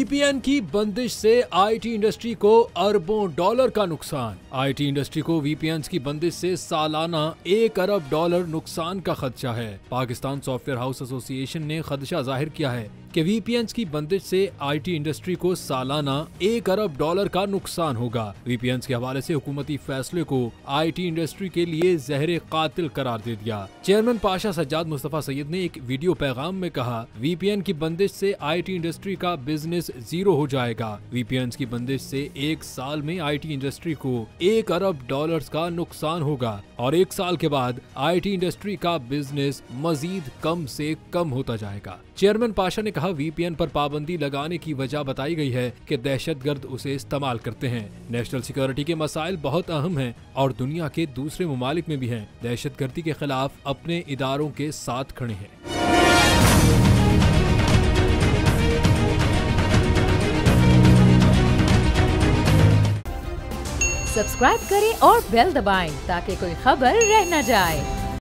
VPN की बंदिश से आईटी इंडस्ट्री को अरबों डॉलर का नुकसान। आईटी इंडस्ट्री को वीपीएन की बंदिश से सालाना 1 अरब डॉलर नुकसान का खदशा है। पाकिस्तान सॉफ्टवेयर हाउस एसोसिएशन ने खदशा जाहिर किया है कि वीपीएन की बंदिश से आईटी इंडस्ट्री को सालाना 1 अरब डॉलर का नुकसान होगा। वीपीएन के हवाले से हुकूमती फैसले को आईटी इंडस्ट्री के लिए जहर कातिल करार दे दिया। चेयरमैन पाशा सज्जाद मुस्तफा सैयद ने एक वीडियो पैगाम में कहा, वीपीएन की बंदिश से आईटी इंडस्ट्री का बिजनेस जीरो हो जाएगा। वीपीएन की बंदिश से 1 साल में आईटी इंडस्ट्री को 1 अरब डॉलर्स का नुकसान होगा और 1 साल के बाद आईटी इंडस्ट्री का बिजनेस मजीद कम से कम होता जाएगा। चेयरमैन पाशा ने कहा, वीपीएन पर पाबंदी लगाने की वजह बताई गई है कि दहशतगर्द उसे इस्तेमाल करते हैं। नेशनल सिक्योरिटी के मसाइल बहुत अहम हैं और दुनिया के दूसरे ममालिक में भी हैं। दहशतगर्दी के खिलाफ अपने इदारों के साथ खड़े हैं। सब्सक्राइब करें और बेल दबाएं ताकि कोई खबर रह न जाए।